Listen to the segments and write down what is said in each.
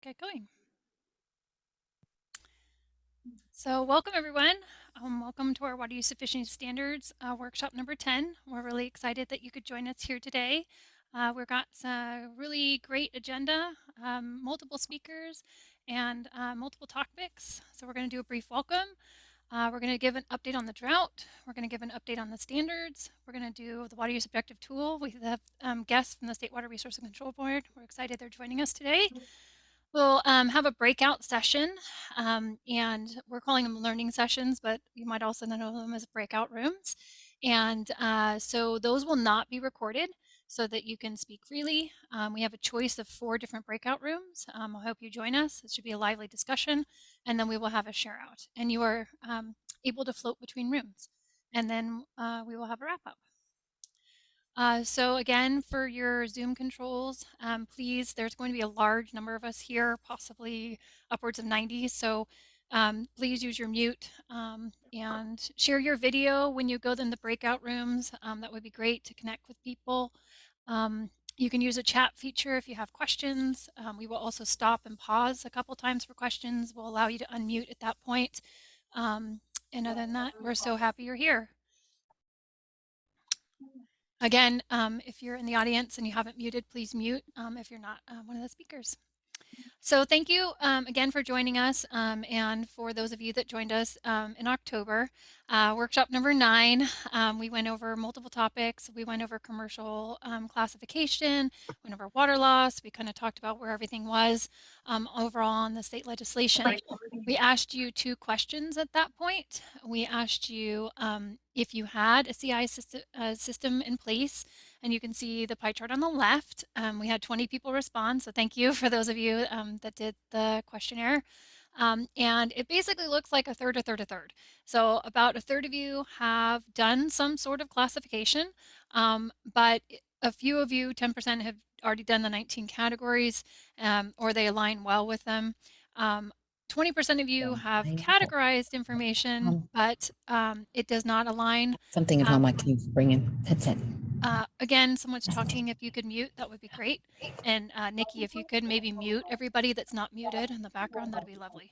get going. So welcome everyone. Welcome to our water use efficiency standards workshop number 10. We're really excited that you could join us here today. We've got a really great agenda, multiple speakers, and multiple topics. So we're going to do a brief welcome. We're going to give an update on the drought. We're going to give an update on the standards. We're going to do the water use objective tool. We have guests from the State Water Resource and Control Board. We're excited they're joining us today. We'll have a breakout session, and we're calling them learning sessions, but you might also know them as breakout rooms. And so those will not be recorded so that you can speak freely. We have a choice of 4 different breakout rooms. I hope you join us. It should be a lively discussion, and then we will have a share out. And you are able to float between rooms. And then we will have a wrap up. So again, for your Zoom controls, please, there's going to be a large number of us here, possibly upwards of 90. So please use your mute and share your video when you go in the breakout rooms. That would be great to connect with people. You can use a chat feature if you have questions. We will also stop and pause a couple times for questions. We'll allow you to unmute at that point. And other than that, we're so happy you're here. Again, if you're in the audience and you haven't muted, please mute if you're not one of the speakers. So thank you again for joining us, and for those of you that joined us in October, workshop number 9, we went over multiple topics. We went over commercial classification, went over water loss. We kind of talked about where everything was overall on the state legislation. We asked you 2 questions at that point. We asked you if you had a CI system in place, and you can see the pie chart on the left. We had 20 people respond, so thank you for those of you that did the questionnaire. And it basically looks like a third, a third, a third. So about a third of you have done some sort of classification, but a few of you, 10%, have already done the 19 categories, or they align well with them. 20% of you have categorized information, but it does not align. Something at home I keep bringing. That's it. Again, someone's talking. If you could mute, that would be great. And Nikki, if you could maybe mute everybody that's not muted in the background, that'd be lovely.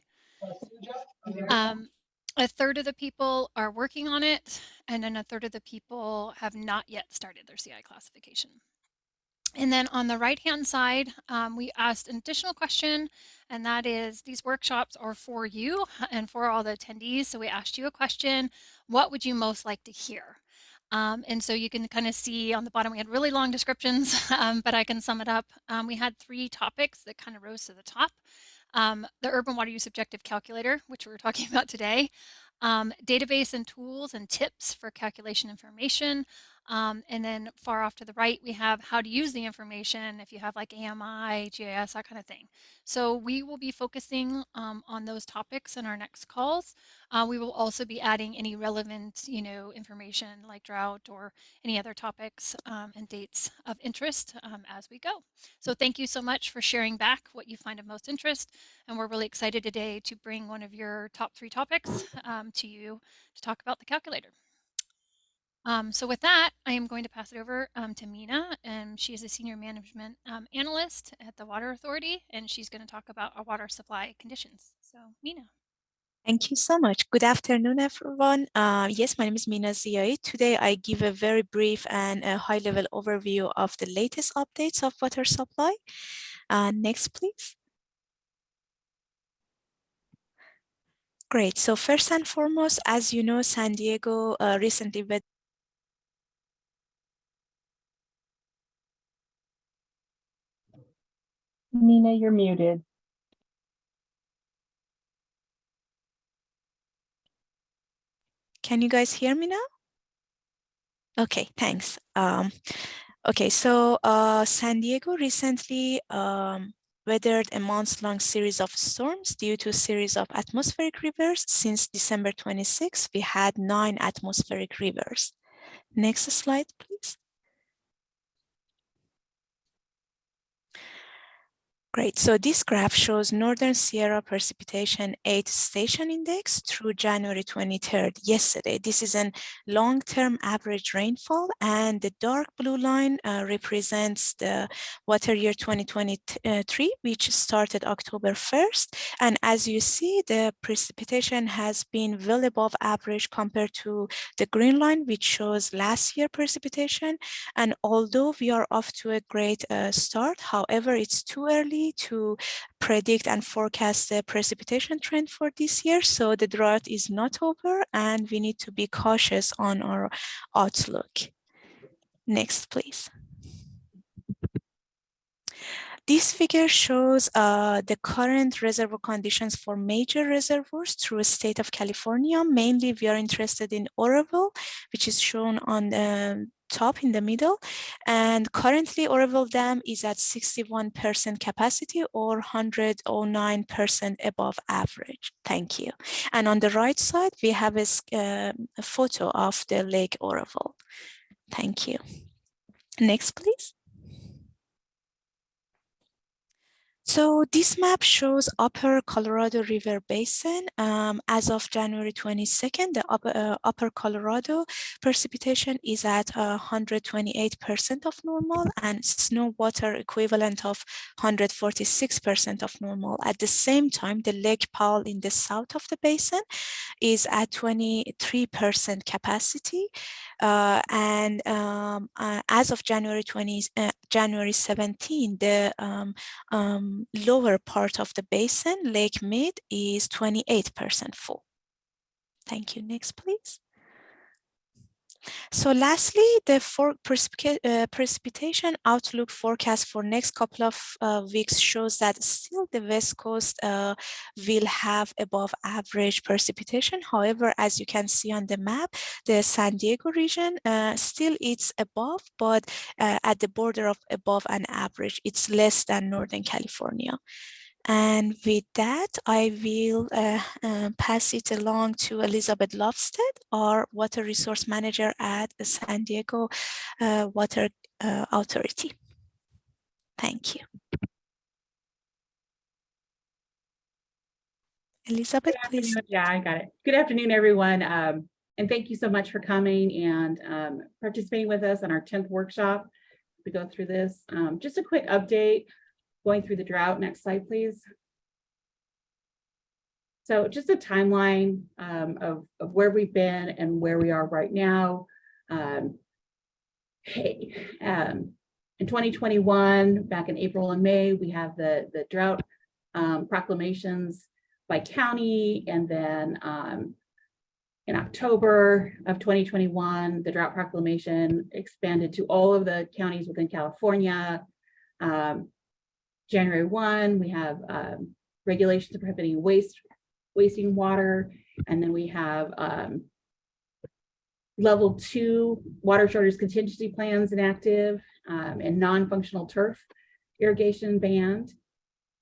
A third of the people are working on it, and then a third of the people have not yet started their CI classification. And then on the right-hand side, we asked an additional question, and that is, these workshops are for you and for all the attendees. So we asked you a question: what would you most like to hear? And so you can kind of see on the bottom, we had really long descriptions, but I can sum it up. We had 3 topics that kind of rose to the top. The Urban Water Use Objective Calculator, which we're talking about today, database and tools and tips for calculation information, and then far off to the right, we have how to use the information if you have like AMI, GIS, that kind of thing. So we will be focusing on those topics in our next calls. We will also be adding any relevant, information like drought or any other topics and dates of interest as we go. So thank you so much for sharing back what you find of most interest. And we're really excited today to bring one of your top 3 topics to you to talk about the calculator. So with that, I am going to pass it over to Mina, and she is a senior management analyst at the Water Authority, and she's going to talk about our water supply conditions. So Mina. Thank you so much. Good afternoon, everyone. Yes, my name is Mina Ziai. Today, I give a very brief and a high-level overview of the latest updates of water supply. Next, please. Great. So first and foremost, as you know, San Diego recently Nina, you're muted. Can you guys hear me now? Okay, thanks. Okay, so San Diego recently weathered a months-long series of storms due to a series of atmospheric rivers. Since December 26, we had 9 atmospheric rivers. Next slide, please. Great. So this graph shows Northern Sierra precipitation 8 station index through January 23rd, yesterday. This is a long-term average rainfall, and the dark blue line represents the water year 2023, which started October 1st. And as you see, the precipitation has been well above average compared to the green line, which shows last year precipitation. And although we are off to a great start, however, it's too early to predict and forecast the precipitation trend for this year. So the drought is not over, and we need to be cautious on our outlook. Next, please. This figure shows the current reservoir conditions for major reservoirs through the state of California. Mainly, we are interested in Oroville, which is shown on the top in the middle. And currently, Oroville Dam is at 61% capacity, or 109% above average. Thank you. And on the right side, we have a photo of the Lake Oroville. Thank you. Next, please. So this map shows Upper Colorado River Basin. As of January 22nd, the Upper Colorado precipitation is at 128% of normal, and snow water equivalent of 146% of normal. At the same time, the Lake Powell in the south of the basin is at 23% capacity. As of January 17, the lower part of the basin, Lake Mead, is 28% full. Thank you. Next, please. So lastly, the precipitation outlook forecast for next couple of weeks shows that still the West Coast will have above average precipitation. However, as you can see on the map, the San Diego region still it's above, but at the border of above and average, it's less than Northern California. And with that, I will pass it along to Elizabeth Lovestead, our Water Resource Manager at the San Diego Water Authority. Thank you. Elizabeth, please. Yeah, I got it. Good afternoon, everyone. And thank you so much for coming and participating with us on our 10th workshop. We go through this. Just a quick update. Going through the drought. Next slide, please. So just a timeline of where we've been and where we are right now. In 2021, back in April and May, we have the drought proclamations by county, and then in October of 2021, the drought proclamation expanded to all of the counties within California. January 1, we have regulations prohibiting wasting water, and then we have level 2 water shortage contingency plans inactive, and non-functional turf irrigation banned.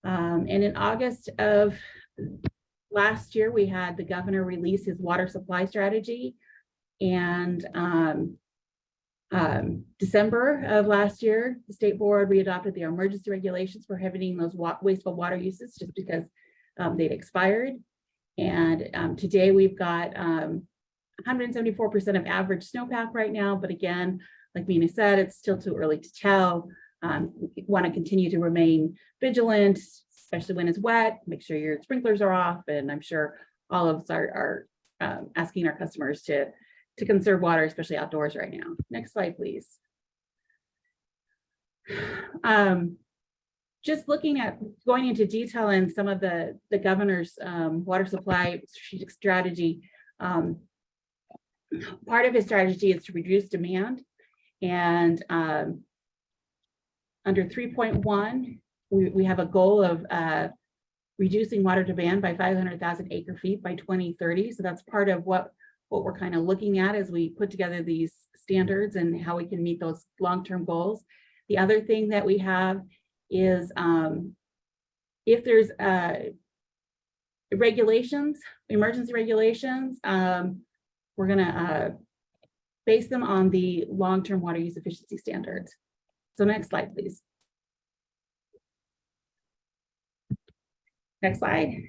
And in August of last year, we had the governor release his water supply strategy, and December of last year, the state board readopted the emergency regulations prohibiting those wasteful water uses just because they'd expired. And today we've got 174% of average snowpack right now. But again, like Mina said, it's still too early to tell. We want to continue to remain vigilant, especially when it's wet. Make sure your sprinklers are off. And I'm sure all of us are asking our customers to conserve water, especially outdoors right now. Next slide, please. Just looking at going into detail in some of the governor's water supply strategic strategy. Part of his strategy is to reduce demand, and under 3.1, we have a goal of reducing water demand by 500,000 acre feet by 2030. So that's part of what we're kind of looking at as we put together these standards and how we can meet those long-term goals. The other thing that we have is if there's regulations, emergency regulations, we're gonna base them on the long-term water use efficiency standards. So next slide, please. Next slide.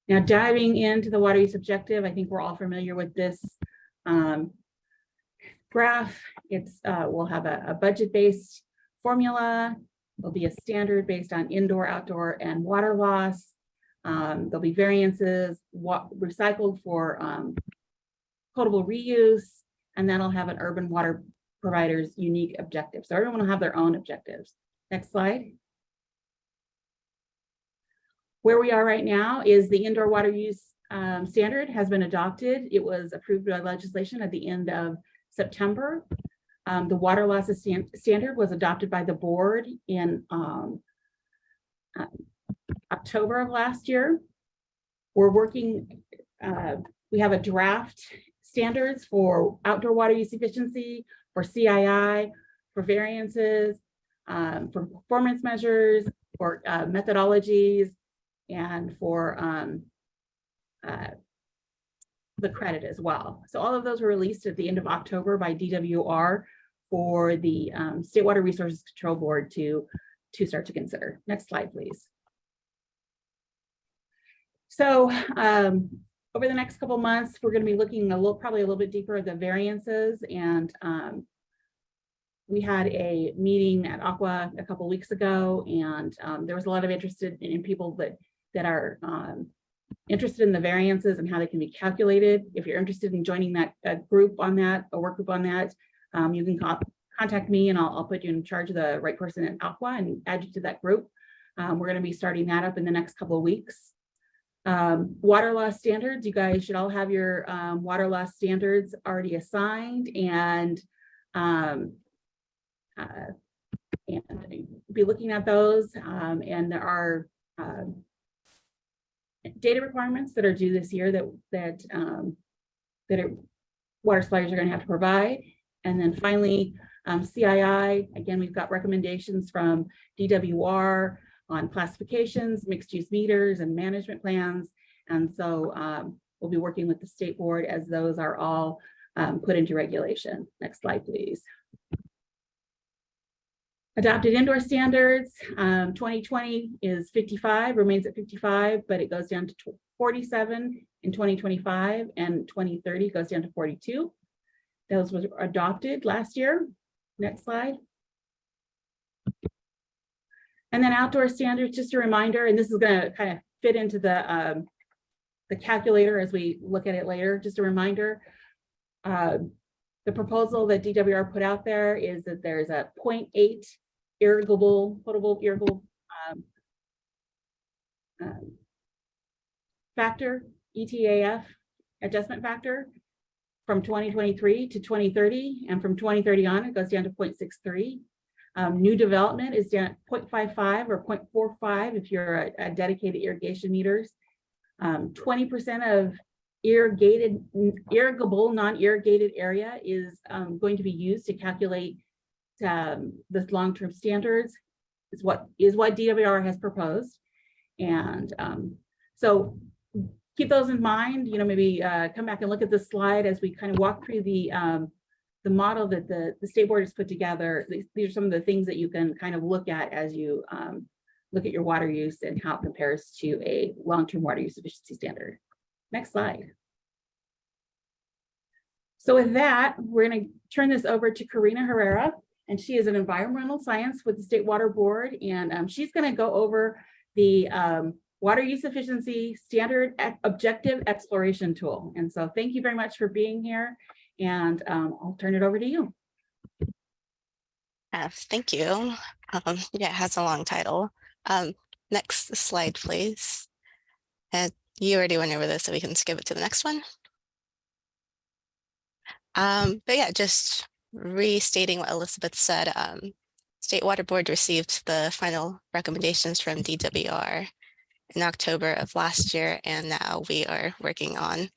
Now diving into the water use objective, I think we're all familiar with this graph. We'll have a budget-based formula. There'll be a standard based on indoor, outdoor, and water loss. There'll be variances, recycled for potable reuse, and then I'll have an urban water provider's unique objective. So everyone will have their own objectives. Next slide. Where we are right now is the indoor water use standard has been adopted. It was approved by legislation at the end of September. The water losses standard was adopted by the board in October of last year. We're working, we have a draft standards for outdoor water use efficiency, for CII, for variances, for performance measures, for methodologies, and for the credit as well. So all of those were released at the end of October by DWR for the State Water Resources Control Board to start to consider. Next slide, please. So over the next couple months, we're going to be looking probably a little bit deeper at the variances, and we had a meeting at Aqua a couple weeks ago, and there was a lot of interest in people that are interested in the variances and how they can be calculated. If you're interested in joining that group on that, a work group on that, you can contact me, and I'll put you in charge of the right person at Aqua and add you to that group. We're going to be starting that up in the next couple of weeks. Water loss standards, you guys should all have your water loss standards already assigned, and be looking at those. And there are data requirements that are due this year that water suppliers are going to have to provide. And then finally, CII, again, we've got recommendations from DWR on classifications, mixed use meters, and management plans. And so we'll be working with the state board as those are all put into regulation. Next slide, please. Adopted indoor standards, 2020 is 55, remains at 55, but it goes down to 47 in 2025, and 2030 goes down to 42. Those were adopted last year. Next slide. And then outdoor standards, just a reminder, and this is going to kind of fit into the calculator as we look at it later. Just a reminder, the proposal that DWR put out there is that there's a 0.8 potable irrigable factor, ETAF adjustment factor from 2023 to 2030, and from 2030 on, it goes down to 0.63. New development is down at 0.55 or 0.45 if you're a dedicated irrigation meters. 20% of irrigable, non-irrigated area is going to be used to calculate this long-term standards, is what DWR has proposed. And so keep those in mind, maybe come back and look at this slide as we kind of walk through the model that the state board has put together. These are some of the things that you can kind of look at as you look at your water use and how it compares to a long-term water use efficiency standard. Next slide. So with that, we're going to turn this over to Karina Herrera, and she is an environmental science with the State Water Board, and she's going to go over the water use efficiency standard objective exploration tool. And so thank you very much for being here, and I'll turn it over to you. Thank you. Yeah, it has a long title. Next slide, please. And you already went over this, so we can skip it to the next one. But yeah, just restating what Elizabeth said, State Water Board received the final recommendations from DWR in October of last year, and now we are working on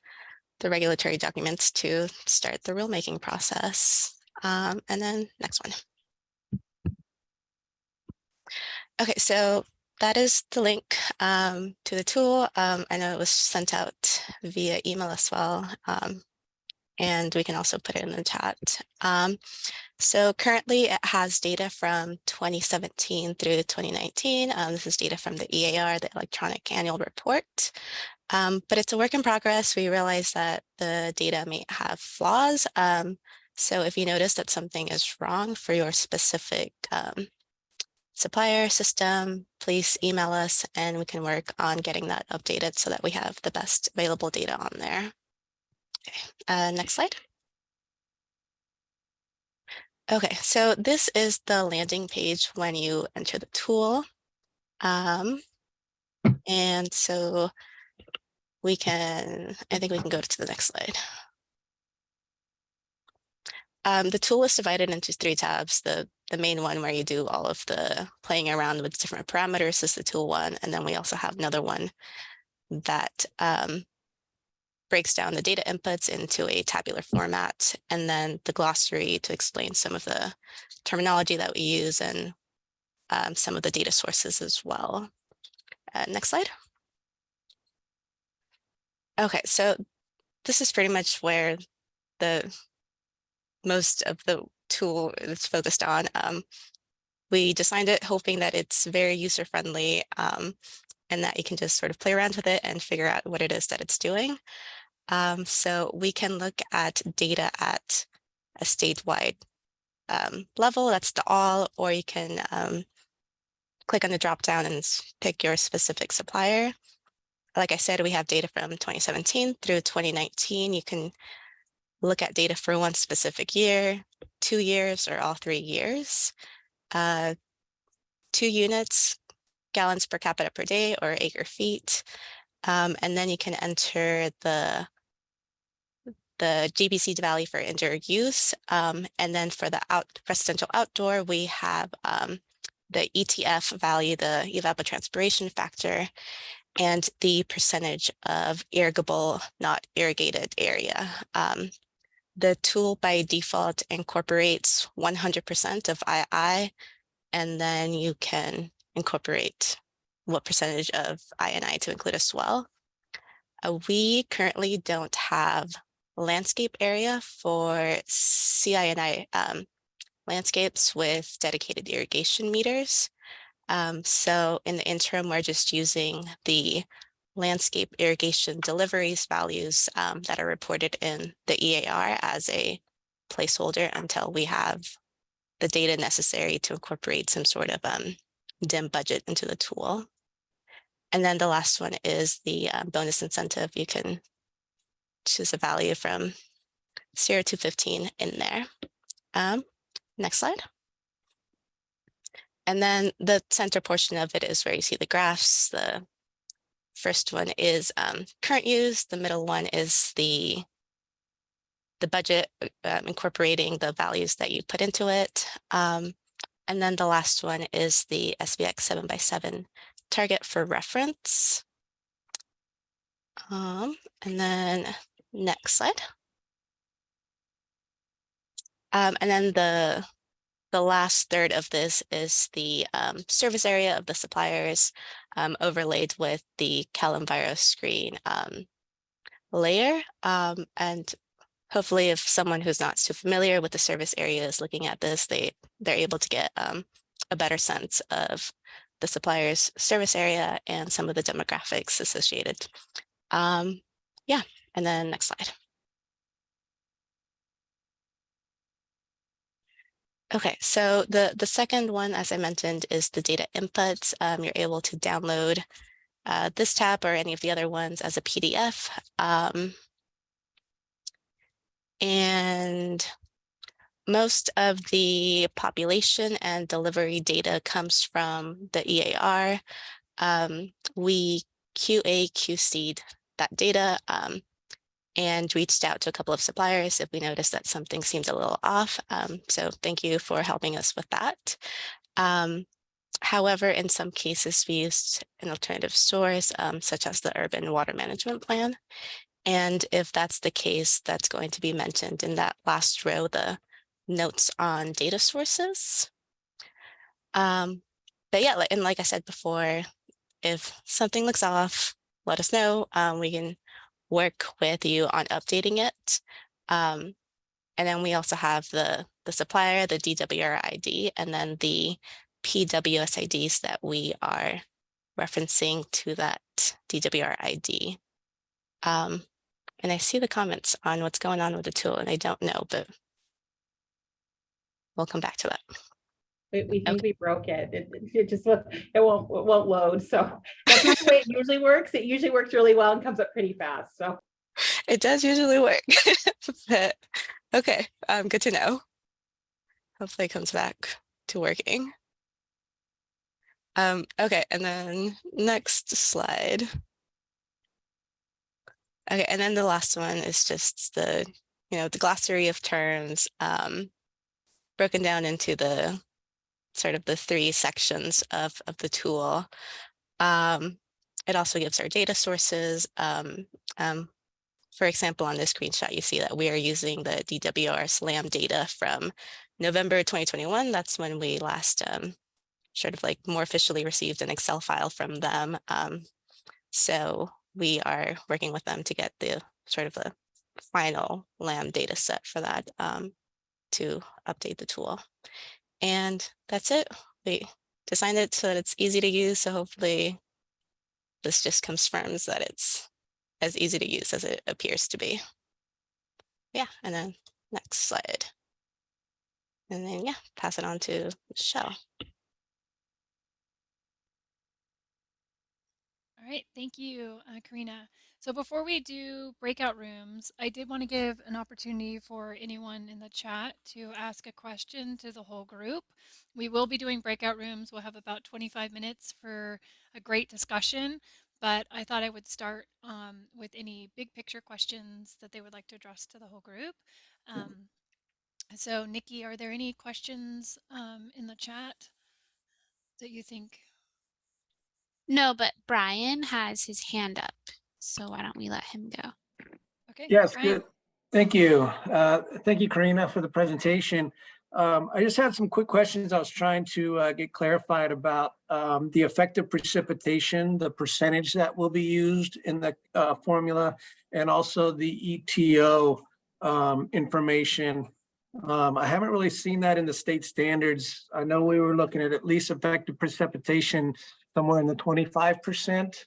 the regulatory documents to start the rulemaking process. And then next one. Okay, so that is the link to the tool. I know it was sent out via email as well. and we can also put it in the chat. So currently it has data from 2017 through 2019. This is data from the EAR, the Electronic Annual Report. But it's a work in progress. We realize that the data may have flaws. So if you notice that something is wrong for your specific supplier system, please email us and we can work on getting that updated so that we have the best available data on there. Okay, next slide. Okay, so this is the landing page when you enter the tool. And so I think we can go to the next slide. The tool is divided into 3 tabs. The main one where you do all of the playing around with different parameters is the tool one. And then we also have another one that breaks down the data inputs into a tabular format, and then the glossary to explain some of the terminology that we use and some of the data sources as well. Next slide. Okay, so this is pretty much where the most of the tool is focused on. We designed it hoping that it's very user-friendly and that you can just sort of play around with it and figure out what it is that it's doing. So we can look at data at a statewide level, that's the all, or you can click on the drop down and pick your specific supplier. Like I said, we have data from 2017 through 2019. You can look at data for one specific year, 2 years, or all 3 years. 2 units, gallons per capita per day, or acre feet. And then you can enter the GBC value for indoor use. And then for the residential outdoor, we have the ETF value, the evapotranspiration factor, and the percentage of irrigable, not irrigated area. The tool by default incorporates 100% of II, and then you can incorporate what percentage of INI to include as well. We currently don't have landscape area for CINI landscapes with dedicated irrigation meters. So in the interim, we're just using the landscape irrigation deliveries values that are reported in the EAR as a placeholder until we have the data necessary to incorporate some sort of DIM budget into the tool. And then the last one is the bonus incentive. You can choose a value from 0 to 15 in there. Next slide. And then the center portion of it is where you see the graphs. The first one is current use. The middle one is the budget, incorporating the values that you put into it. And then the last one is the SBX 7x7 target for reference. And then next slide. And then the last third of this is the service area of the suppliers overlaid with the CalEnviro screen layer. And hopefully if someone who's not so familiar with the service area is looking at this, they're able to get a better sense of the supplier's service area and some of the demographics associated. Yeah, and then next slide. Okay, so the second one, as I mentioned, is the data inputs. You're able to download this tab or any of the other ones as a PDF. And most of the population and delivery data comes from the EAR. We QA/QC'd that data and reached out to a couple of suppliers if we noticed that something seemed a little off. So thank you for helping us with that. However, in some cases, we used an alternative source, such as the Urban Water Management Plan. And if that's the case, that's going to be mentioned in that last row, the notes on data sources. But yeah, and like I said before, if something looks off, let us know. We can work with you on updating it. And then we also have the supplier, the DWR ID, and then the PWS IDs that we are referencing to that DWR ID. And I see the comments on what's going on with the tool, and I don't know, but we'll come back to that. We think we broke it. It just it won't load. So that's not the way it usually works. It usually works really well and comes up pretty fast. So It does usually work, but okay, good to know. Hopefully it comes back to working. Okay, and then next slide. Okay, and then the last one is just the glossary of terms, broken down into the sort of the 3 sections of the tool. It also gives our data sources. For example, on this screenshot, you see that we are using the DWR SLAM data from November 2021. That's when we last sort of like more officially received an Excel file from them. So we are working with them to get the sort of the final LAM data set for that to update the tool. And that's it. We designed it so that it's easy to use. So hopefully this just confirms that it's as easy to use as it appears to be. Yeah, and then next slide. And then, yeah, pass it on to Michelle. All right, thank you, Karina. So before we do breakout rooms, I did want to give an opportunity for anyone in the chat to ask a question to the whole group. We will be doing breakout rooms. We'll have about 25 minutes for a great discussion, but I thought I would start with any big picture questions that they would like to address to the whole group. So Nikki, are there any questions in the chat that you think? No, but Brian has his hand up. So why don't we let him go? Okay. Yes, Brian. good. Thank you. Thank you, Karina, for the presentation. I just had some quick questions I was trying to get clarified about the effective precipitation, the percentage that will be used in the formula, and also the ETO information. I haven't really seen that in the state standards. I know we were looking at least effective precipitation somewhere in the 25%.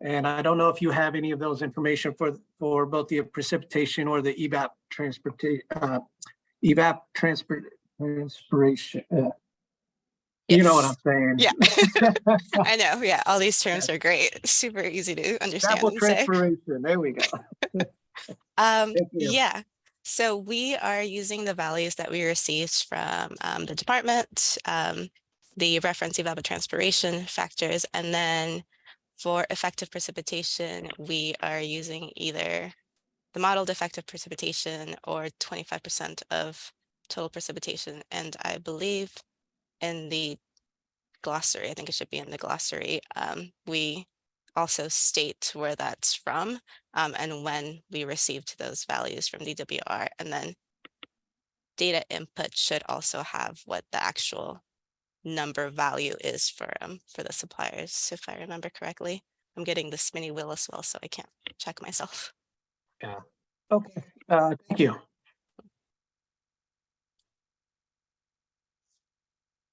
And I don't know if you have any of those information for both the precipitation or the transpiration. You know what I'm saying? Yeah, I know. Yeah, all these terms are great. Super easy to understand and say. Transpiration. There we go. Yeah. So we are using the values that we received from the department, the reference evapotranspiration factors, and then for effective precipitation, we are using either the modeled effective precipitation or 25% of total precipitation. And I believe in the glossary, I think it should be in the glossary, we also state where that's from and when we received those values from DWR. And then data input should also have what the actual number value is for the suppliers, if I remember correctly. I'm getting this mini wheel as well, so I can't check myself. Yeah. Okay. Thank you.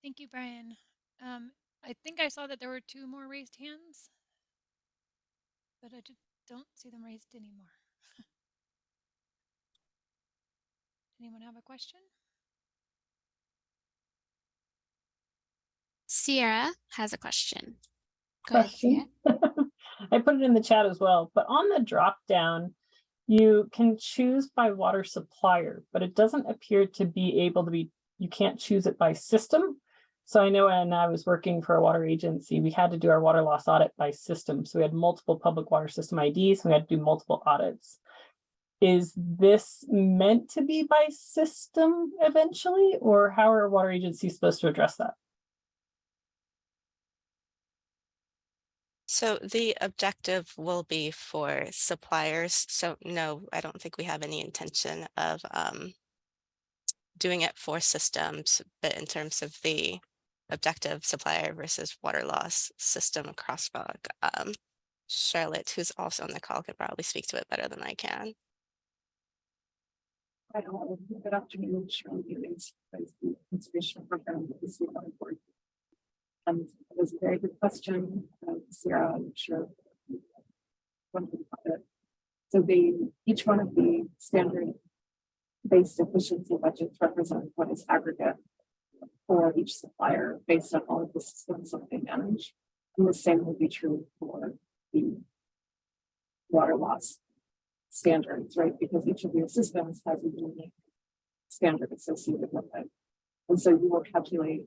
Thank you, Brian. I think I saw that there were 2 more raised hands, but I just don't see them raised anymore. Anyone have a question? Sierra has a question. Go ahead, Question. I put it in the chat as well, but on the drop down, you can choose by water supplier, but it doesn't appear to be able to be, you can't choose it by system. So I know when I was working for a water agency, we had to do our water loss audit by system. So we had multiple public water system IDs, and we had to do multiple audits. Is this meant to be by system eventually, or how are water agencies supposed to address that? So the objective will be for suppliers. So no, I don't think we have any intention of doing it for systems, but in terms of the objective supplier versus water loss system crosswalk, Charlotte, who's also on the call, could probably speak to it better than I can. Hi, all. Good afternoon, Sharon Ewings, the Conservation Program at the Sea Water Board. It was a very good question, Sarah. I'm sure. So each one of the standard-based efficiency budgets represent what is aggregate for each supplier based on all of the systems that they manage. And the same will be true for the water loss standards, right? Because each of your systems has a unique standard associated with it. And so you will calculate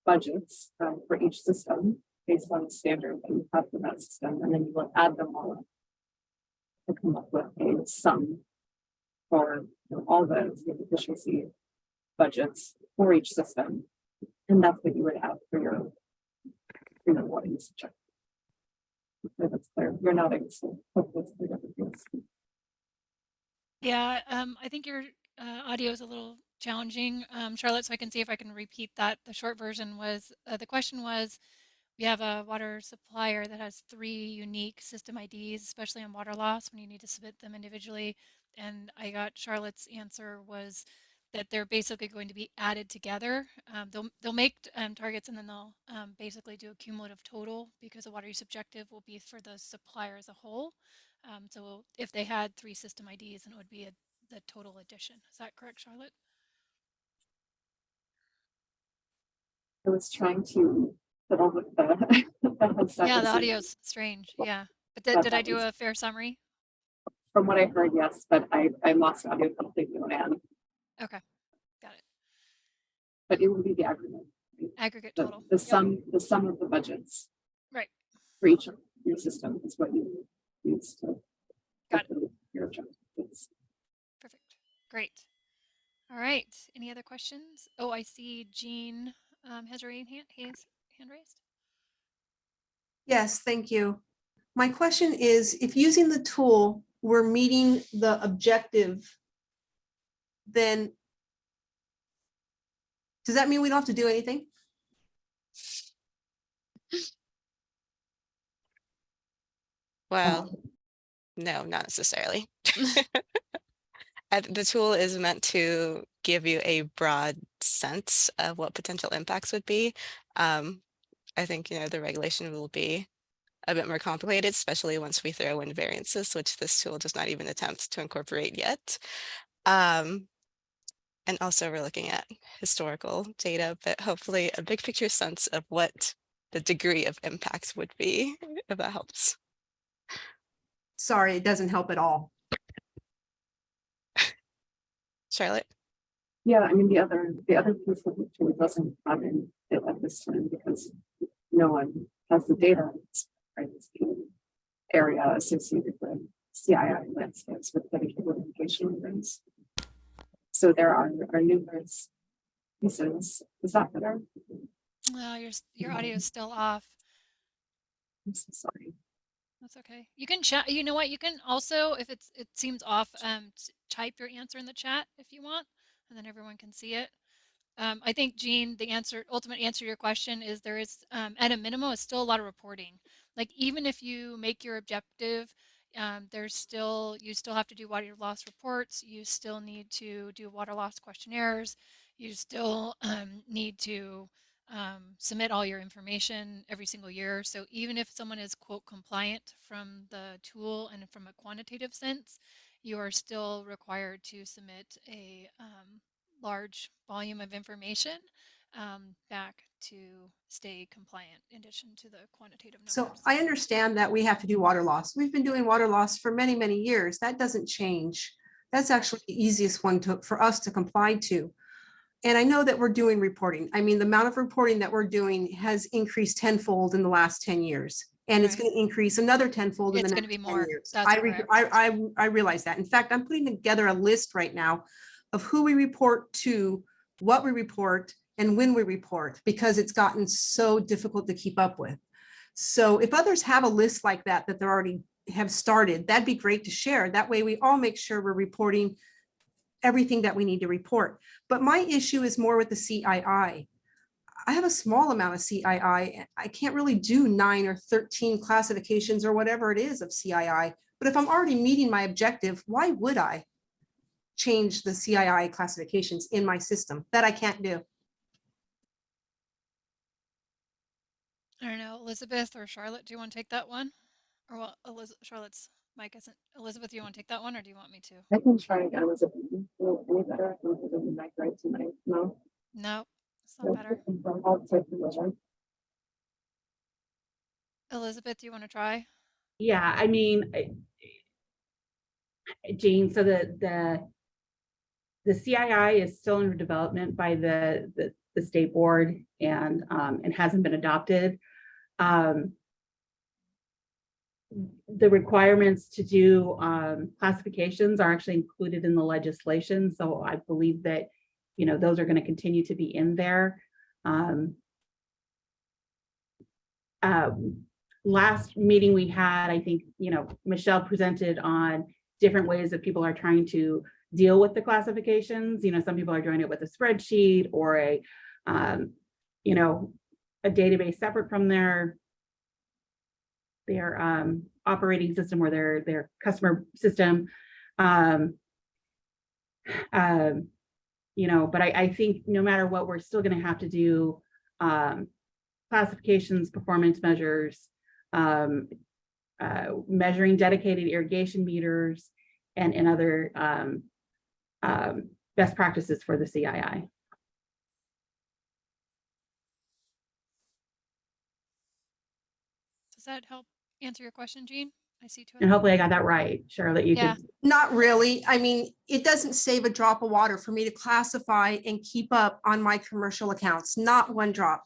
budgets for each system based on the standard that you have for that system, and then you will add them all up to come up with a sum for all the efficiency budgets for each system. And that's what you would have for your water usage. So that's clear. You're not so hopefully it's clear. Yeah, I think your audio is a little challenging, Charlotte, so I can see if I can repeat that. The short version was, the question was, we have a water supplier that has 3 unique system IDs, especially on water loss when you need to submit them individually. And I got Charlotte's answer was that they're basically going to be added together. They'll make targets and then they'll basically do a cumulative total because the water use objective will be for the supplier as a whole. So if they had 3 system IDs, then it would be the total addition. Is that correct, Charlotte? I was trying to fiddle with the headset. Yeah, the audio's strange. Yeah. But did I do a fair summary? From what I heard, yes, but I lost audio completely on end. Okay, got it. But it will be the aggregate. Right? Aggregate total. The sum of the budgets. Right. For each of your system is what you use to got it. Your objectives. Perfect. Great. All right. Any other questions? Oh, I see Jean has her hand raised. Yes, thank you. My question is, if using the tool, we're meeting the objective, then does that mean we don't have to do anything? Well, no, not necessarily. The tool is meant to give you a broad sense of what potential impacts would be. I think, the regulation will be a bit more complicated, especially once we throw in variances, which this tool does not even attempt to incorporate yet. And also we're looking at historical data, but hopefully a big picture sense of what the degree of impact would be, if that helps. Sorry, it doesn't help at all. Charlotte? Yeah, I mean the other piece of it too doesn't have in it at this time because no one has the data, right? It's the area associated with CII landscapes with dedicated irrigation rings. So there are numerous pieces. Is that better? No, your audio is still off. I'm so sorry. That's okay. You can chat. You know what? You can also, if it seems off, type your answer in the chat if you want, and then everyone can see it. I think, Jean, the ultimate answer to your question is there is, at a minimum, it's still a lot of reporting. Like even if you make your objective, you still have to do water loss reports. You still need to do water loss questionnaires. You still need to submit all your information every single year. So even if someone is quote compliant from the tool and from a quantitative sense, you are still required to submit a large volume of information back to stay compliant in addition to the quantitative numbers. So I understand that we have to do water loss. We've been doing water loss for many, many years. That doesn't change. That's actually the easiest one for us to comply to. And I know that we're doing reporting. I mean, the amount of reporting that we're doing has increased tenfold in the last 10 years. And it's going to increase another tenfold in the next 10 years. I realize that. In fact, I'm putting together a list right now of who we report to, what we report, and when we report, because it's gotten so difficult to keep up with. So if others have a list like that they already have started, that'd be great to share. That way we all make sure we're reporting everything that we need to report. But my issue is more with the CII. I have a small amount of CII. I can't really do 9 or 13 classifications or whatever it is of CII. But if I'm already meeting my objective, why would I? change the CII classifications in my system. That I can't do. I don't know, Elizabeth or Charlotte, do you want to take that one? Or well, Charlotte's mic isn't. Elizabeth, do you want to take that one or do you want me to? I can try again as a any better. I think it would be my right tonight. No. No, it's not better. I'll take the measure. Elizabeth, do you want to try? Yeah, I mean, Jane, so the CII is still under development by the state board and hasn't been adopted. The requirements to do classifications are actually included in the legislation. So I believe that, you know, those are going to continue to be in there. Last meeting we had, I think, you know, Michelle presented on different ways that people are trying to deal with the classifications. You know, some people are doing it with a spreadsheet or a, you know, a database separate from their operating system or their customer system. You know, but I think no matter what, we're still going to have to do classifications, performance measures, measuring dedicated irrigation meters, and other best practices for the CII. Does that help answer your question, Jean? I see two. And hopefully I got that right, Charlotte. You Yeah. could. Not really. I mean, it doesn't save a drop of water for me to classify and keep up on my commercial accounts, not one drop.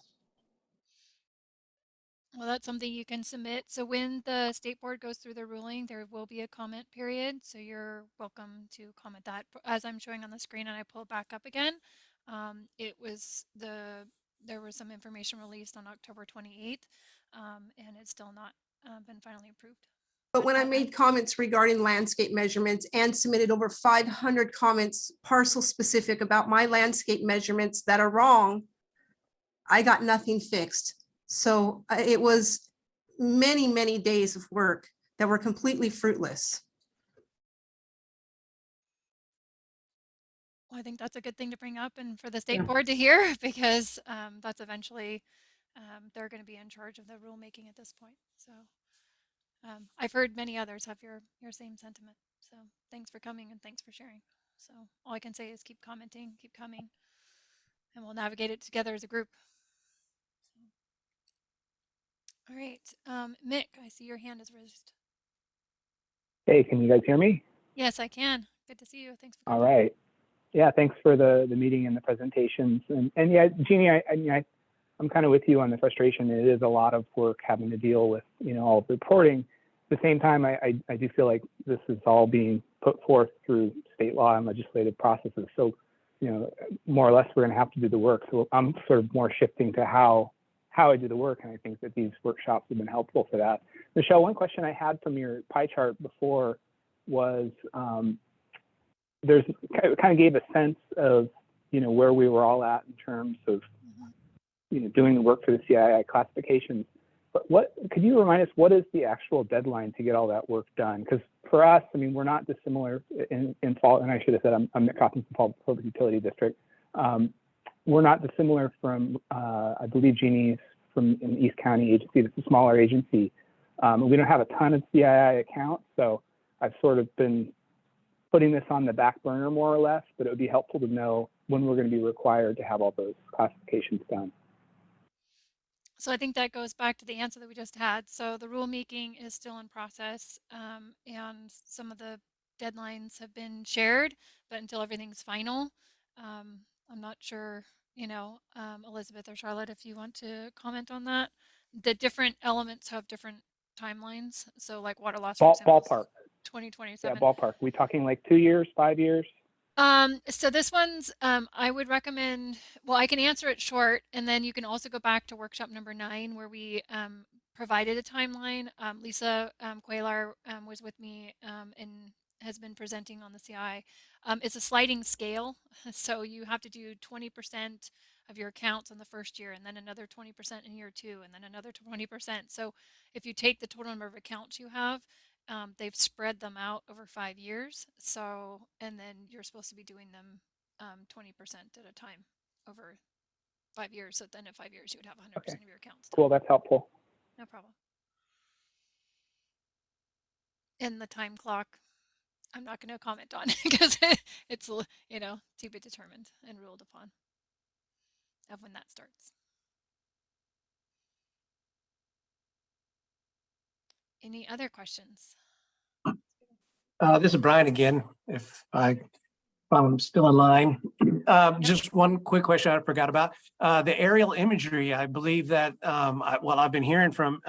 Well, that's something you can submit. So when the state board goes through the ruling, there will be a comment period. So you're welcome to comment that. As I'm showing on the screen and I pull it back up again, there was some information released on October 28th, and it's still not been finally approved. But when I made comments regarding landscape measurements and submitted over 500 comments parcel specific about my landscape measurements that are wrong, I got nothing fixed. So it was many, many days of work that were completely fruitless. Well, I think that's a good thing to bring up and for the state board to hear because that's eventually they're going to be in charge of the rulemaking at this point. So I've heard many others have your same sentiment. So thanks for coming and thanks for sharing. So all I can say is keep commenting, keep coming, and we'll navigate it together as a group. All right, Mick, I see your hand is raised. Hey, can you guys hear me? Yes, I can. Good to see you. Thanks for coming. coming. All right. Yeah, thanks for the meeting and the presentations. And yeah, Jeannie, I'm kind of with you on the frustration. It is a lot of work having to deal with, you know, all the reporting. At the same time, I do feel like this is all being put forth through state law and legislative processes. So, you know, more or less, we're going to have to do the work. So I'm sort of more shifting to how I do the work. And I think that these workshops have been helpful for that. Michelle, one question I had from your pie chart before was, there's kind of gave a sense of, you know, where we were all at in terms of, you know, doing the work for the CII classifications. But what could you remind us, what is the actual deadline to get all that work done? Because for us, I mean, we're not dissimilar in Fall, and I should have said I'm Nick Coppins from Fall Public Utility District. We're not dissimilar from, I believe Jeannie's from an East County agency. It's a smaller agency. We don't have a ton of CII accounts, so I've sort of been putting this on the back burner more or less, but it would be helpful to know when we're going to be required to have all those classifications done. So I think that goes back to the answer that we just had. So the rulemaking is still in process, and some of the deadlines have been shared, but until everything's final, I'm not sure, you know, Elizabeth or Charlotte, if you want to comment on that. The different elements have different timelines. So like water loss, for example, Ballpark. 2027. Yeah, ballpark. We talking like 2 years, 5 years? So this one's, I would recommend, well, I can answer it short, and then you can also go back to workshop number 9 where we provided a timeline. Lisa Quaylar was with me and has been presenting on the CI. It's a sliding scale, so you have to do 20% of your accounts in the first year, and then another 20% in year 2, and then another 20%. So if you take the total number of accounts you have, they've spread them out over 5 years. So, and then you're supposed to be doing them 20% at a time over 5 years. So then at 5 years, you would have 100% Okay. of your accounts done. Cool. That's helpful. No problem. And the time clock, I'm not going to comment on because it's, you know, to be determined and ruled upon of when that starts. Any other questions? This is Brian again, if I'm still in line. Just one quick question I forgot about. The aerial imagery, I believe that, I've been hearing from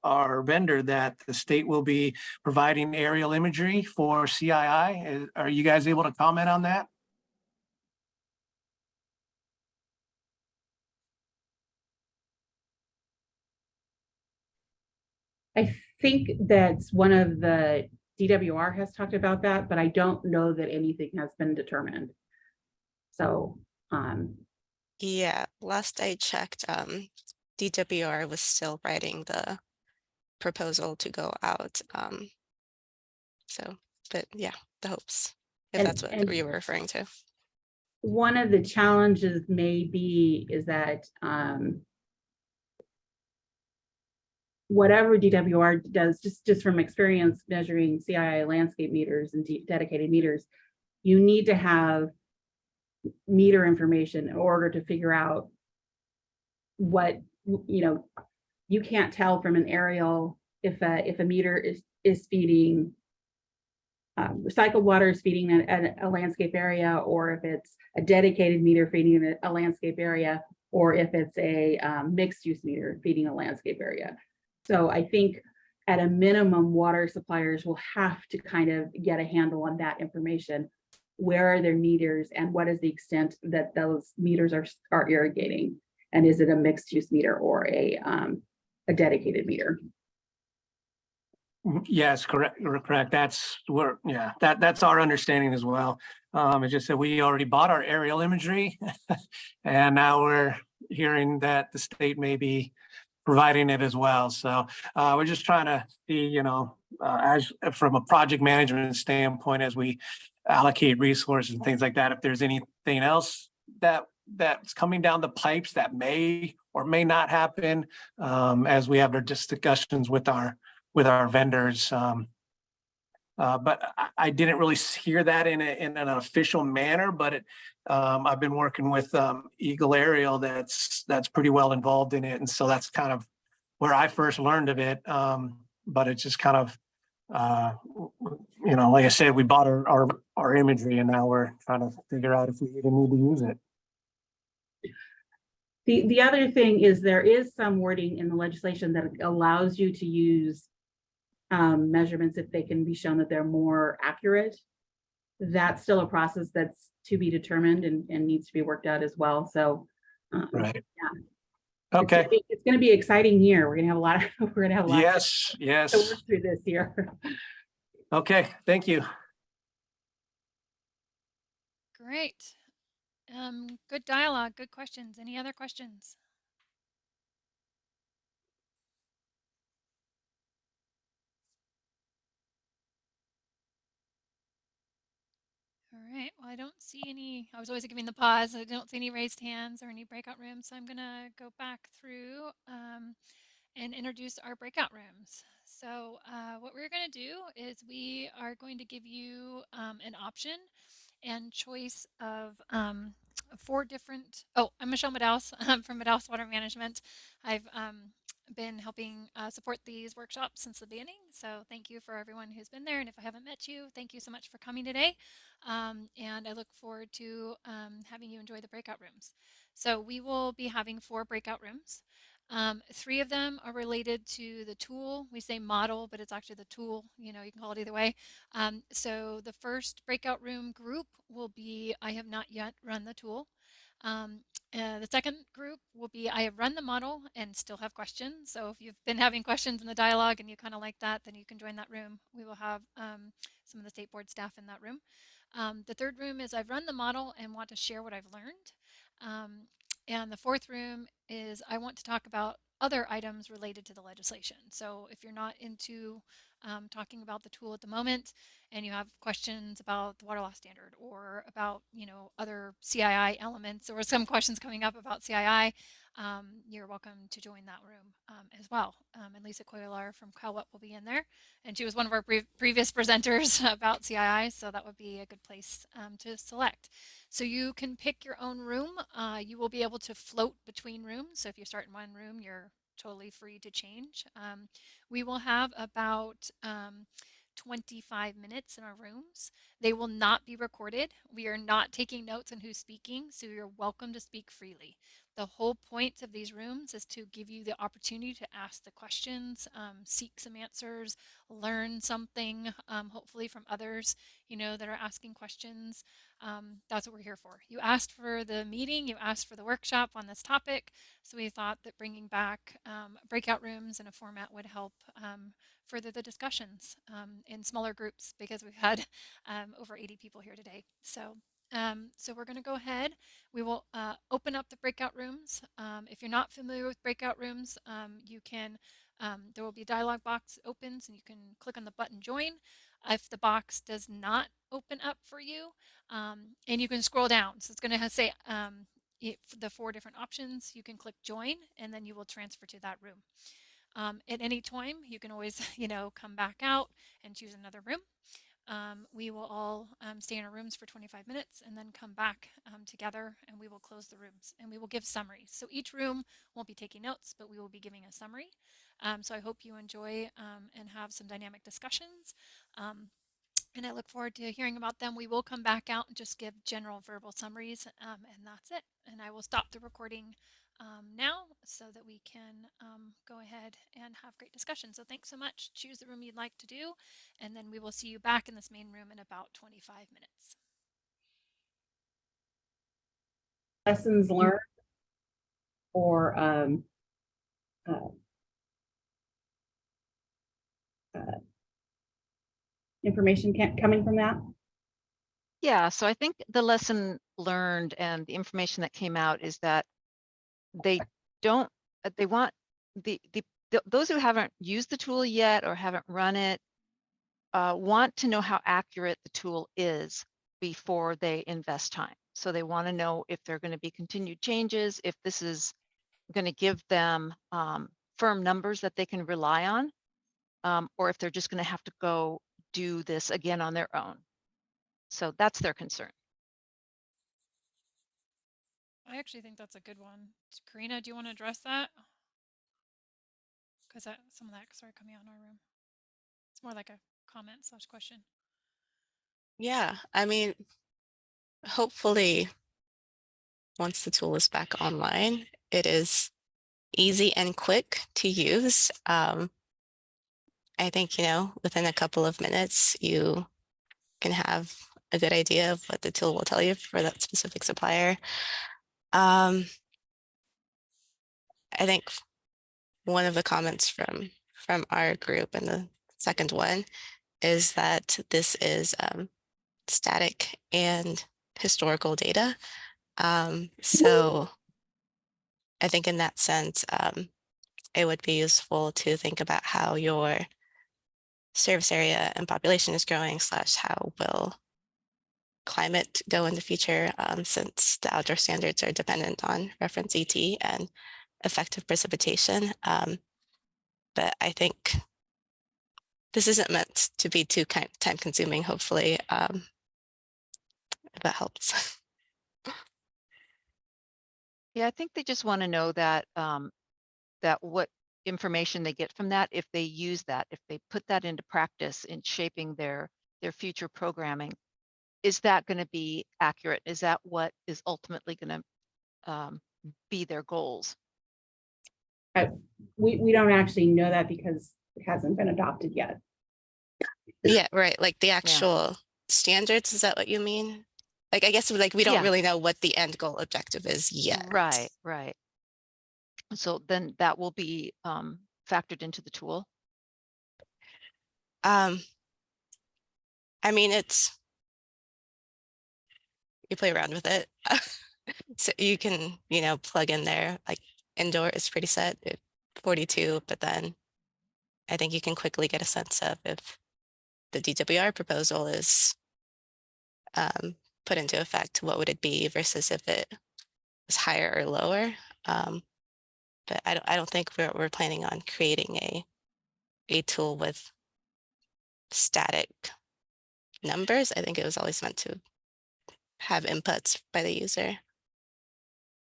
our vendor that the state will be providing aerial imagery for CII. Are you guys able to comment on that? I think that's one of the DWR has talked about that, but I don't know that anything has been determined. So, Yeah, last I checked, DWR was still writing the proposal to go out. So, but yeah, the hopes, if And- that's what and- you were referring to. one of the challenges may be is that whatever DWR does, just from experience measuring CII landscape meters and dedicated meters, you need to have meter information in order to figure out what, you know, you can't tell from an aerial if a meter is feeding recycled water is feeding a landscape area, or if it's a dedicated meter feeding a landscape area, or if it's a mixed use meter feeding a landscape area. So I think at a minimum, water suppliers will have to kind of get a handle on that information. Where are their meters and what is the extent that those meters are irrigating? And is it a mixed use meter or a dedicated meter? Yes, correct. That's where, yeah, that's our understanding as well. It's just that we already bought our aerial imagery and now we're hearing that the state may be providing it as well. So we're just trying to see, you know, as from a project management standpoint, as we allocate resources and things like that, if there's anything else that's coming down the pipes that may or may not happen as we have our discussions with our vendors. But I didn't really hear that in an official manner, but I've been working with Eagle Aerial that's pretty well involved in it. And so that's kind of where I first learned of it. But it's just kind of, you know, like I said, we bought our imagery and now we're trying to figure out if we even need to use it. The other thing is there is some wording in the legislation that allows you to use measurements if they can be shown that they're more accurate. That's still a process that's to be determined and needs to be worked out as well. So, Right. Yeah. Okay. It's going to be an exciting year. We're going to have a lot. Yes. To work through this year. Okay. Thank you. Great. Good dialogue, good questions. Any other questions? All right, well, I don't see any, I was always giving the pause. I don't see any raised hands or any breakout rooms. So I'm gonna go back through and introduce our breakout rooms. So what we're gonna do is we are going to give you an option and choice of 4 different, I'm Michelle Madaus from Madaus Water Management. I've been helping support these workshops since the beginning. So thank you for everyone who's been there. And if I haven't met you, thank you so much for coming today. And I look forward to having you enjoy the breakout rooms. So we will be having 4 breakout rooms. 3 of them are related to the tool. We say model, but it's actually the tool. You know, you can call it either way. So the first breakout room group will be, I have not yet run the tool. The second group will be, I have run the model and still have questions. So if you've been having questions in the dialogue and you kind of like that, then you can join that room. We will have some of the state board staff in that room. The third room is I've run the model and want to share what I've learned. And the fourth room is I want to talk about other items related to the legislation. So if you're not into talking about the tool at the moment, and you have questions about the water loss standard or about, you know, other CII elements, or some questions coming up about CII, you're welcome to join that room as well. And Lisa Coilar from CalWEP will be in there, and she was one of our previous presenters about CII, so that would be a good place to select. So you can pick your own room. You will be able to float between rooms. So if you start in one room, you're totally free to change. We will have about 25 minutes in our rooms. They will not be recorded. We are not taking notes on who's speaking, so you're welcome to speak freely. The whole point of these rooms is to give you the opportunity to ask the questions, seek some answers, learn something, hopefully from others, you know, that are asking questions. That's what we're here for. You asked for the meeting, you asked for the workshop on this topic, so we thought that bringing back breakout rooms in a format would help further the discussions in smaller groups, because we've had over 80 people here today. So we're going to go ahead. We will open up the breakout rooms. If you're not familiar with breakout rooms, you can, there will be a dialog box opens and you can click on the button join. If the box does not open up for you, and you can scroll down, so it's going to say the 4 different options. You can click join and then you will transfer to that room. At any time, you can always, you know, come back out and choose another room. We will all stay in our rooms for 25 minutes and then come back together, and we will close the rooms and we will give summaries. So each room won't be taking notes, but we will be giving a summary. So I hope you enjoy and have some dynamic discussions. And I look forward to hearing about them. We will come back out and just give general verbal summaries, and that's it. And I will stop the recording now so that we can go ahead and have great discussion. So thanks so much. Choose the room you'd like to do, and then we will see you back in this main room in about 25 minutes. Lessons learned or information coming from that? Yeah, so I think the lesson learned and the information that came out is that they don't, they want those who haven't used the tool yet or haven't run it want to know how accurate the tool is before they invest time. So they want to know if there are going to be continued changes, if this is going to give them firm numbers that they can rely on, or if they're just going to have to go do this again on their own. So that's their concern. I actually think that's a good one. Karina, do you want to address that? Because some of that started coming out in our room. It's more like a comment / question. Yeah, I mean, hopefully, once the tool is back online, it is easy and quick to use. I think, you know, within a couple of minutes, you can have a good idea of what the tool will tell you for that specific supplier. I think one of the comments from our group, and the second one, is that this is static and historical data. So I think in that sense, it would be useful to think about how your service area and population is growing, / how will climate go in the future, since the outdoor standards are dependent on reference ET and effective precipitation. But I think this isn't meant to be too time consuming, hopefully, if that helps. Yeah, I think they just want to know that that what information they get from that, if they use that, if they put that into practice in shaping their future programming, is that going to be accurate? Is that what is ultimately going to be their goals? We don't actually know that because it hasn't been adopted yet. Yeah, right. Like the actual standards, is that what you mean? Like, I guess like we don't really know what the end goal objective is yet. Right, right. So then that will be factored into the tool. I mean, you play around with it. So you can, you know, plug in there, like indoor is pretty set at 42, but then I think you can quickly get a sense of if the DWR proposal is put into effect, what would it be versus if it was higher or lower. But I don't think we're planning on creating a tool with static numbers. I think it was always meant to have inputs by the user.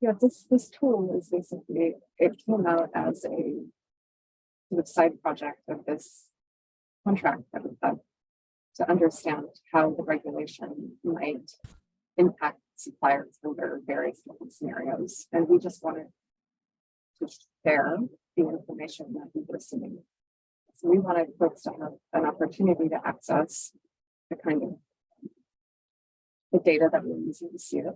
Yeah, this tool is basically, it came out as a sort of side project of this contract that we had to understand how the regulation might impact suppliers under various different scenarios. And we just wanted to share the information that we were seeing. So we wanted folks to have an opportunity to access the kind of the data that we're using to see it.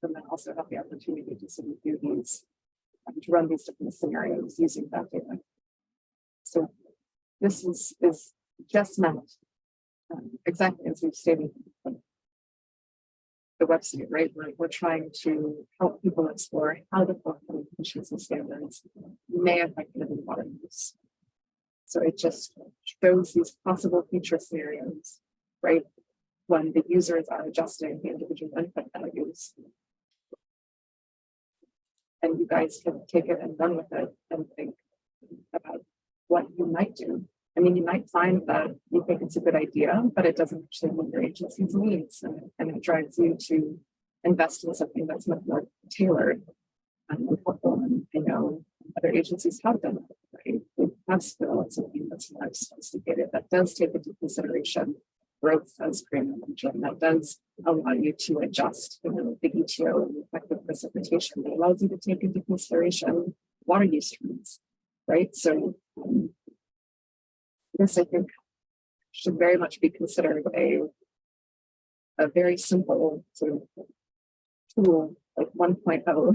And then also have the opportunity to sort of do these, to run these different scenarios using that data. So this is just meant exactly as we've stated on the website, right? We're trying to help people explore how the forthcoming conditions and standards may affect living water use. So it just shows these possible future scenarios, right? When the users are adjusting the individual input values. And you guys can take it and run with it and think about what you might do. I mean, you might find that you think it's a good idea, but it doesn't actually meet your agency's needs, and it drives you to invest in something that's much more tailored and helpful. And I know other agencies have done that, right? They have built something that's more sophisticated, that does take into consideration growth as Karina mentioned, that does allow you to adjust, you know, the ETO and effective precipitation. It allows you to take into consideration water use trends, right? So this, I think, should very much be considered a very simple sort of tool, like 1.0.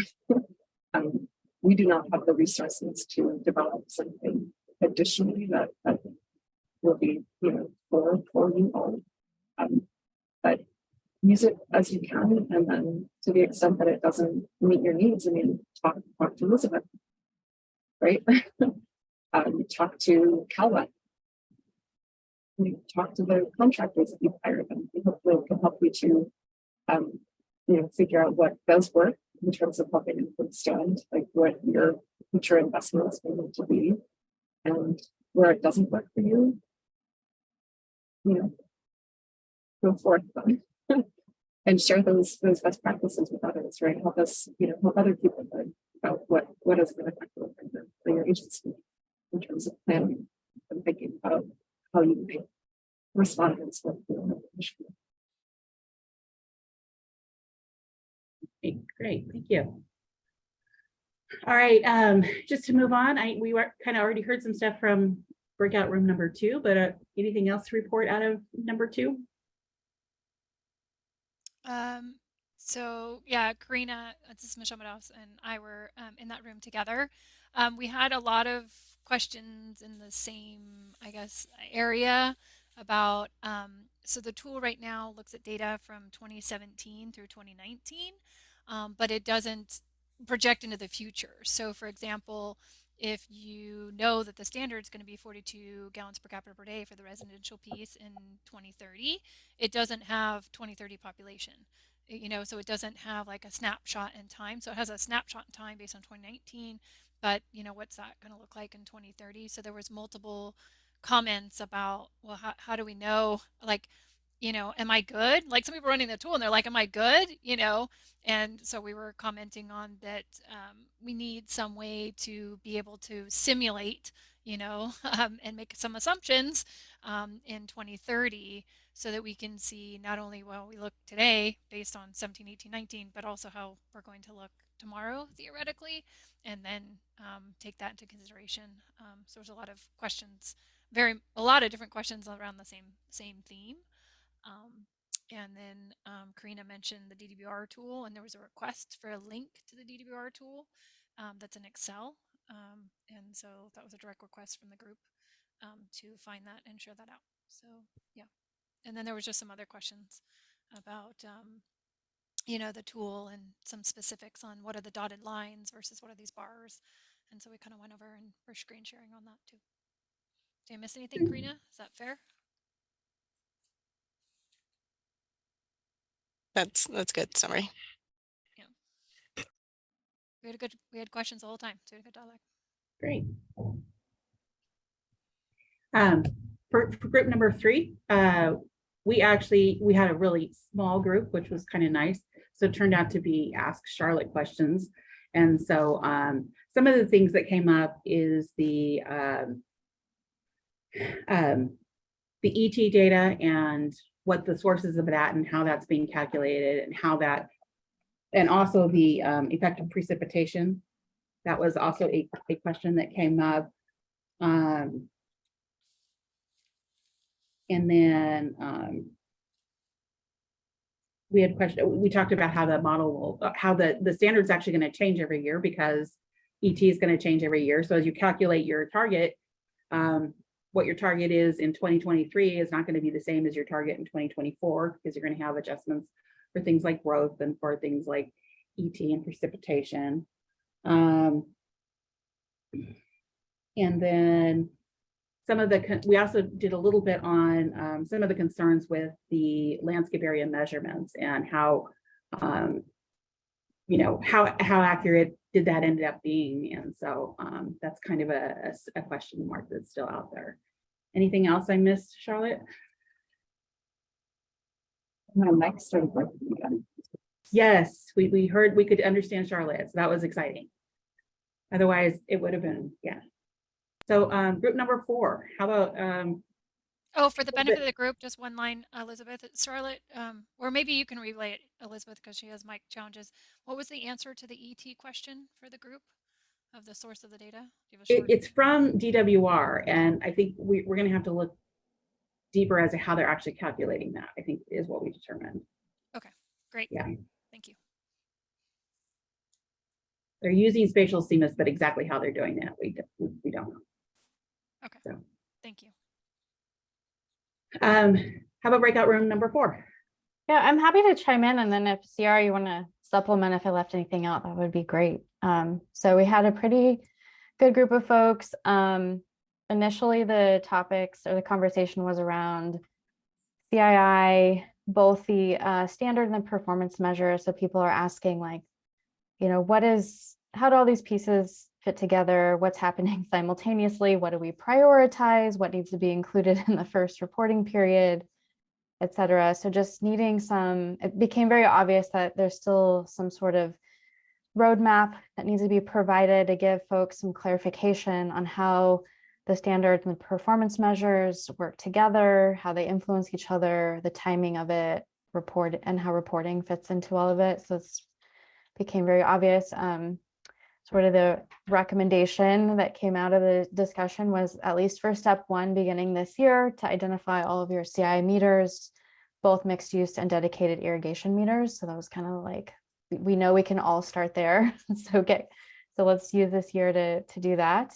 We do not have the resources to develop something additionally that will be, you know, for you all. But use it as you can, and then to the extent that it doesn't meet your needs, I mean, talk to Elizabeth, right? Talk to Calwet. Talk to the contractors that you've hired, and hopefully it can help you to, you know, figure out what does work in terms of helping you understand like what your future investments may need to be, and where it doesn't work for you, you know, go forth them and share those best practices with others, right? Help us, you know, help other people learn about what is going to effective for your agency in terms of planning and thinking about how you make respond to this. Great, thank you. All right, just to move on, we were kind of already heard some stuff from breakout room number 2, but anything else to report out of number 2? So yeah, Karina, this is Michelle Meadows, and I were in that room together. We had a lot of questions in the same, I guess, area about, so the tool right now looks at data from 2017 through 2019, but it doesn't project into the future. So for example, if you know that the standard is going to be 42 gallons per capita per day for the residential piece in 2030, it doesn't have 2030 population, you know, so it doesn't have like a snapshot in time. So it has a snapshot in time based on 2019, but you know, what's that going to look like in 2030? So there was multiple comments about, well, how do we know, like, you know, am I good? Like some people running the tool and they're like, am I good? You know, and so we were commenting on that. We need some way to be able to simulate, you know, and make some assumptions in 2030 so that we can see not only well we look today based on 17, 18, 19, but also how we're going to look tomorrow theoretically, and then take that into consideration. So there's a lot of questions, a lot of different questions around the same theme. And then Karina mentioned the DWR tool, and there was a request for a link to the DWR tool that's in Excel. And so that was a direct request from the group to find that and share that out. So yeah. And then there was just some other questions about, you know, the tool and some specifics on what are the dotted lines versus what are these bars And so we kind of went over and we're screen sharing on that too. Did I miss anything, Karina? Is that fair? That's good summary. We had questions the whole time, so we had a good dialogue. Great. For group number 3, we had a really small group, which was kind of nice. So it turned out to be Ask Charlotte questions. And so some of the things that came up is the ET data and what the sources of that and how that's being calculated and how that, and also the effective precipitation. That was also a question that came up. And then we talked about how the model will, how the standard's actually going to change every year because ET is going to change every year. So as you calculate your target, what your target is in 2023 is not going to be the same as your target in 2024 because you're going to have adjustments for things like growth and for things like ET and precipitation. And then we also did a little bit on some of the concerns with the landscape area measurements and how, how accurate did that end up being? And so that's kind of a question mark that's still out there. Anything else I missed, Charlotte? My mic started working again. Yes, we heard we could understand Charlotte, so that was exciting. Otherwise, it would have been, yeah. So group number 4, how about oh, for the benefit of the group, just one line, Elizabeth, Charlotte, or maybe you can relay it, Elizabeth, because she has mic challenges. What was the answer to the ET question for the group of the source of the data? It's from DWR, and I think we're going to have to look deeper as to how they're actually calculating that, I think is what we determined. Okay, great. Yeah. Thank you. They're using spatial CMIS, but exactly how they're doing that, we don't know. Okay, so. Thank you. How about breakout room number 4? Yeah, I'm happy to chime in, and then if CR you want to supplement if I left anything out, that would be great. So we had a pretty good group of folks. Initially, the topics or the conversation was around CII, both the standard and the performance measure. So people are asking, like, how do all these pieces fit together? What's happening simultaneously? What do we prioritize? What needs to be included in the first reporting period, et cetera? So just needing it became very obvious that there's still some sort of roadmap that needs to be provided to give folks some clarification on how the standards and performance measures work together, how they influence each other, the timing of it, and how reporting fits into all of it. So it's became very obvious. Sort of the recommendation that came out of the discussion was, at least for step 1 beginning this year, to identify all of your CI meters, both mixed use and dedicated irrigation meters. So that was kind of like, we know we can all start there. So let's use this year to do that.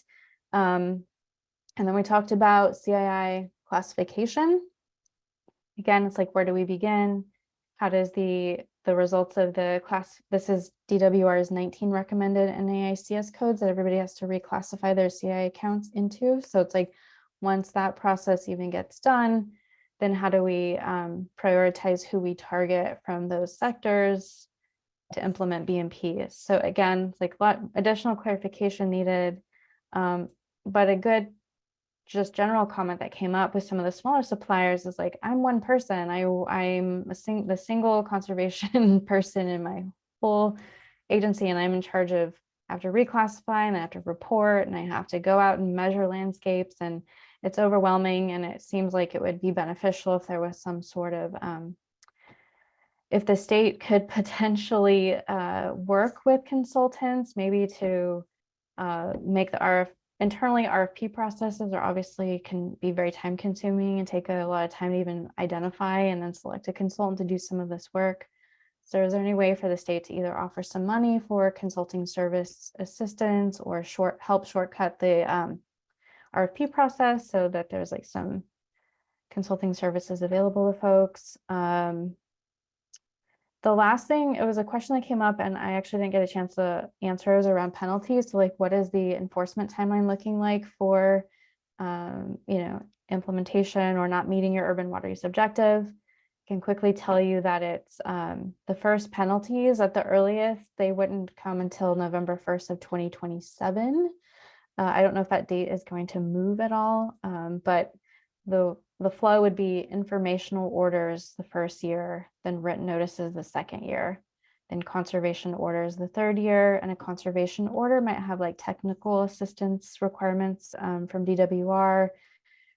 And then we talked about CII classification. Again, it's like, where do we begin? How does the results of the class, this is DWR's 19 recommended NAICS codes that everybody has to reclassify their CI accounts into. So it's like, once that process even gets done, then how do we prioritize who we target from those sectors to implement BMPs? So again, it's like a lot additional clarification needed, but a good just general comment that came up with some of the smaller suppliers is like, I'm one person. I'm the single conservation person in my whole agency, and I'm in charge of, I have to reclassify and I have to report and I have to go out and measure landscapes, and it's overwhelming. And it seems like it would be beneficial if there was some sort of, if the state could potentially work with consultants, maybe to make the internally, RFP processes are obviously can be very time consuming and take a lot of time to even identify and then select a consultant to do some of this work. So is there any way for the state to either offer some money for consulting service assistance or help shortcut the RFP process so that there's like some consulting services available to folks? The last thing, it was a question that came up and I actually didn't get a chance to answer. It was around penalties. So like, what is the enforcement timeline looking like for, implementation or not meeting your urban water use objective? I can quickly tell you that it's the first penalties at the earliest, they wouldn't come until November 1st of 2027. I don't know if that date is going to move at all, but the flow would be informational orders the first year, then written notices the second year, then conservation orders the third year, and a conservation order might have like technical assistance requirements from DWR,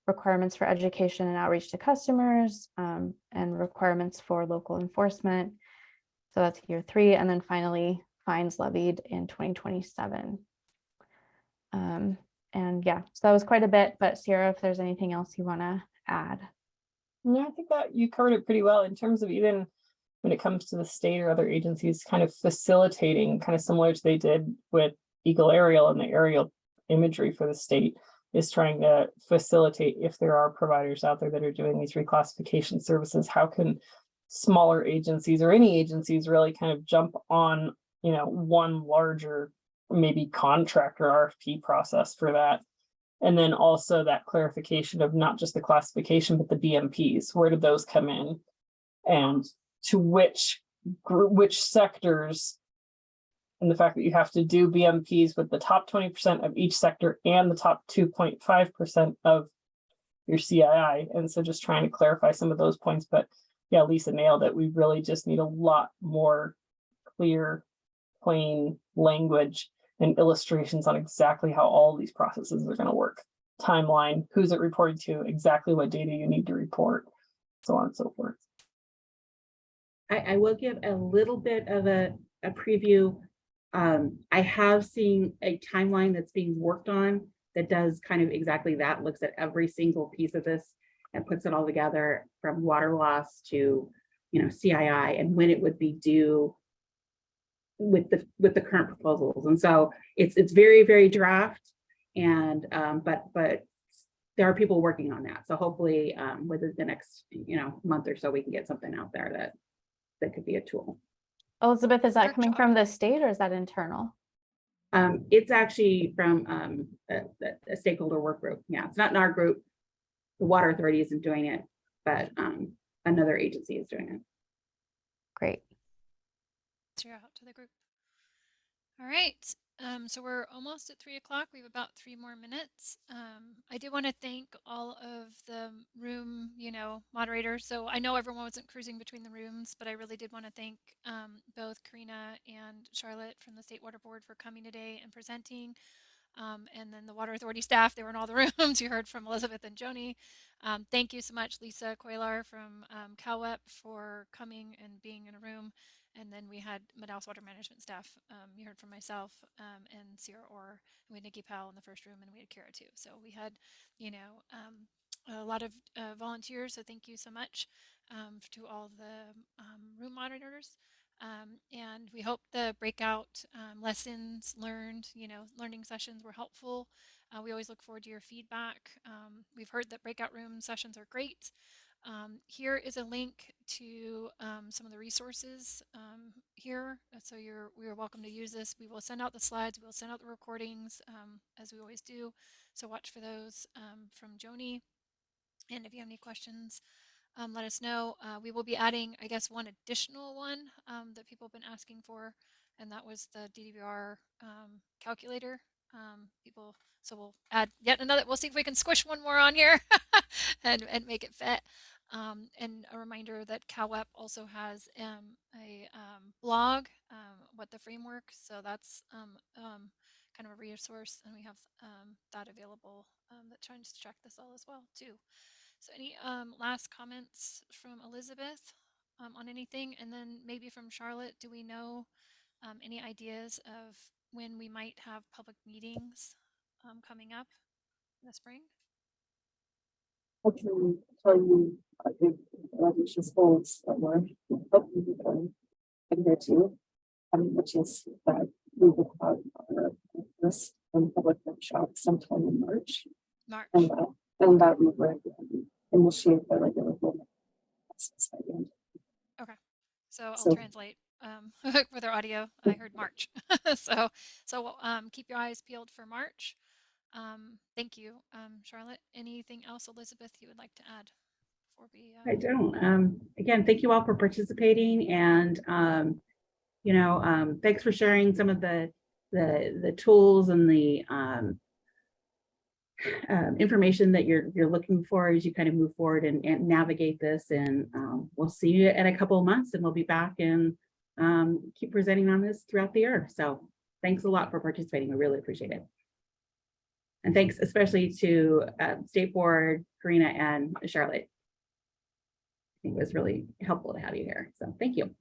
requirements for education and outreach to customers, and requirements for local enforcement. So that's year 3, and then finally fines levied in 2027. And yeah, so that was quite a bit, but Sierra, if there's anything else you want to add. No, I think that you covered it pretty well in terms of even when it comes to the state or other agencies kind of facilitating, kind of similar to they did with Eagle Aerial and the aerial imagery for the state, is trying to facilitate if there are providers out there that are doing these reclassification services, how can smaller agencies or any agencies really kind of jump on, one larger maybe contract or RFP process for that. And then also that clarification of not just the classification, but the BMPs, where did those come in? And to which sectors, and the fact that you have to do BMPs with the top 20% of each sector and the top 2.5% of your CII. And so just trying to clarify some of those points, but yeah, Lisa nailed it. We really just need a lot more clear, plain language and illustrations on exactly how all these processes are going to work. Timeline, who's it reporting to, exactly what data you need to report, so on and so forth. I will give a little bit of a preview. I have seen a timeline that's being worked on that does kind of exactly that, looks at every single piece of this and puts it all together from water loss to, CII and when it would be due with the current proposals. And so it's very, very draft, and but there are people working on that. So hopefully within the next month or so we can get something out there that could be a tool. Elizabeth, is that coming from the state or is that internal? It's actually from a stakeholder work group. Yeah, it's not in our group. The Water Authority isn't doing it, but another agency is doing it. Great. Out to the group. All right. So we're almost at 3 o'clock. We have about 3 more minutes. I do want to thank all of the room, moderators. So I know everyone wasn't cruising between the rooms, but I really did want to thank both Karina and Charlotte from the State Water Board for coming today and presenting. And then the Water Authority staff, they were in all the rooms. You heard from Elizabeth and Joni. Thank you so much, Lisa Coilar from CalWEP, for coming and being in a room. And then we had Madaus Water Management staff. You heard from myself and Sierra Orr. And we had Nikki Powell in the first room, and we had Kara too. So we had, a lot of volunteers. So thank you so much to all the room monitors. And we hope the breakout lessons learned, learning sessions were helpful. We always look forward to your feedback. We've heard that breakout room sessions are great. Here is a link to some of the resources here. So we are welcome to use this. We will send out the slides. We will send out the recordings as we always do. So watch for those from Joni. And if you have any questions, let us know. We will be adding, I guess, one additional one that people have been asking for, and that was the DWR calculator. So we'll add yet another. We'll see if we can squish one more on here and make it fit. And a reminder that CalWEP also has a blog, what the framework. So that's kind of a resource, and we have that available that tries to track this all as well too. So any last comments from Elizabeth on anything? And then maybe from Charlotte, do we know any ideas of when we might have public meetings coming up in the spring? I can tell you, I think ambitious goals that we're hoping to adhere to, which is that we will have our first public workshop sometime in March. And that we would initiate the regular process by the end. Okay. So I'll So- translate for their audio. I heard March. so keep your eyes peeled for March. Thank you. Charlotte, anything else, Elizabeth, you would like to add before we? I don't. Again, thank you all for participating, and thanks for sharing some of the tools and the information that you're looking for as you kind of move forward and navigate this. And we'll see you in a couple of months, and we'll be back and keep presenting on this throughout the year. So thanks a lot for participating. We really appreciate it. And thanks especially to State Board, Karina, and Charlotte. I think it was really helpful to have you here. So thank you.